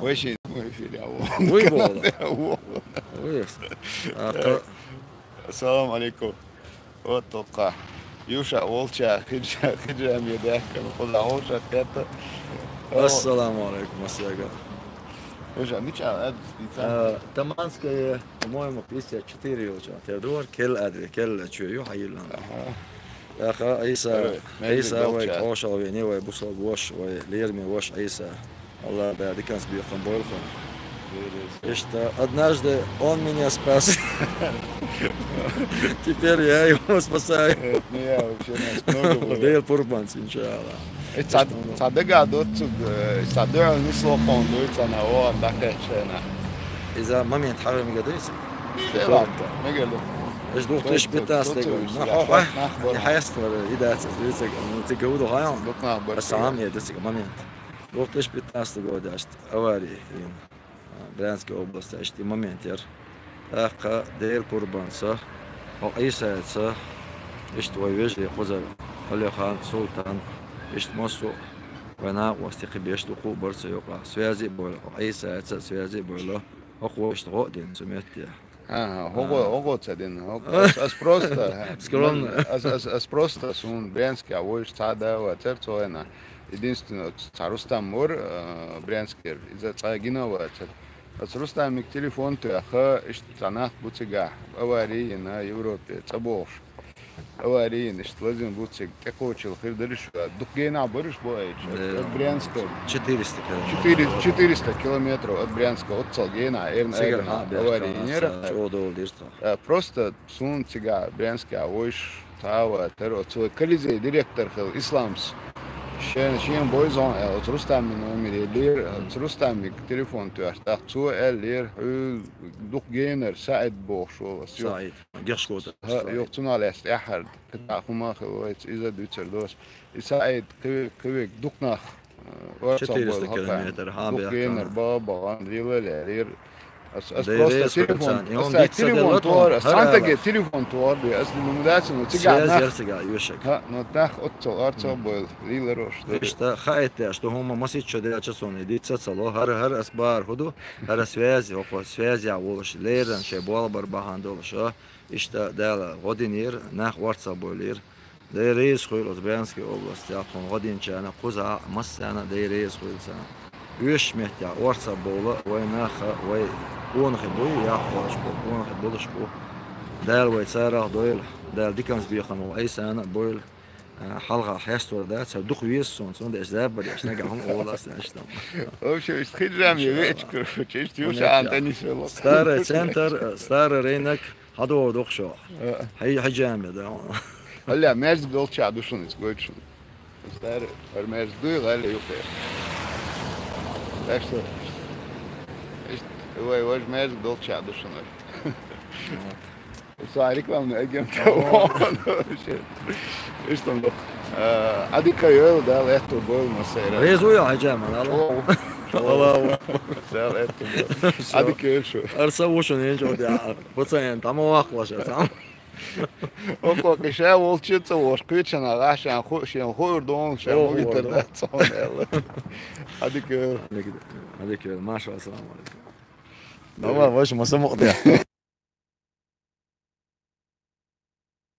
Очень мы филиал. Ассаламу алейкум. Вот только Юша Олча, Хиджам Едехка, Куда Олча, это. Ассаламу алейкум, Асяга. Юша, ничего, это Таманская, по-моему, 54 Юлча. Теодор, Келл Адри, Келл Чую, Хайилан. Аха, Айса вай Оша, Вени, вай Бусал Вош, вай Лерми Вош, Айса. Аллах, да, Диканс Бьехан Бойхан. И что однажды он меня спас. Теперь я его спасаю. Не я, вообще нас много было. Дейл Пурбанс, иншаллах. Садыга дотсуг, садыга не слопон, дуется на о, дакачена. إذا момент حرام قديس. لا ما قالوا. إيش دوخ تش بتاستيك. ما حيستمر إذا تزيد تجودوا هايون. بس عام يدسك момент. دوخ تش بتاستيك وداشت. أواري. برانسك أوبلاست اشتي момент ير. أخا دير قربان صح. أو أي ساعة صح. إيش توي وجه قزر. خلي خان سلطان. إيش مصو. وانا واستقي بيشتقو برسا يقع سوازي بولا أي ساعة سوازي بولا. أخو اشتغل دين سمعتيه. هو تدين أس просто скромно أس просто سون بريانسكي أول ساعة وترتو هنا единственное царустам мор брянскер из-за цагина ватер царустам мик телефон то аха иштанах бутига аварии на Европе цабош аварии не что бутиг такочил хирдалиш духгена бориш боич от Брянска 400 километров от Брянска от Цагина аварии не просто сун цига брянский авош тава теро цой колизей директор хил исламс شين بويزون تروستام من عمري لير تروستام تليفون تاع تو لير دوق جينر سعد بوشو سعيد جشكوت يقتنا لاست احد تاع خما خويت اذا دوتر دوس سعيد كويك دوقنا 400 كيلومتر دوق جينر بابا لير просто телефон туар сантаге телефон туар би аз лимудацию тига но так отцо арцо был лилерош что хаите что هم مسيتشو دي часоны дитса сало har асбар худу har связи офо связи аволш лерен ше болбар бахандолшо ишта дала годинир нах WhatsApp болир ده رئيس خويل Брянской области aqon godinchana quza massana ده رئيس خويل Üç mehta orta bola oynaxa ve on xebu ya xoş bu on xebu bu dal ve sarah doyl dal dikans bi xanu ay sana boyl حلقة حيستور ده صدق ويس son da izler bari işte gahum oğlas işte. O şey istihcam yemek çeşit yuşa anteni söyle. Star reynak hado dokşo. Hay hacam da. Hala merz dolça duşun isgoçun. Star merz duy hala yok. Так что, ой, мерз долча душно. Саа рекламный агент. И что там? Адика ёл дал это был масера. Резуя хажама, алла. Алла. Дал это был. Адика ёл шо. Арсавушун энжо да. Пацан, там вахлаша сам. Око киша волчица ошкычана гашан хошен хордон шан витерда цонел. Адика Маша, ассаламу алейкум. Давай, вашему самому.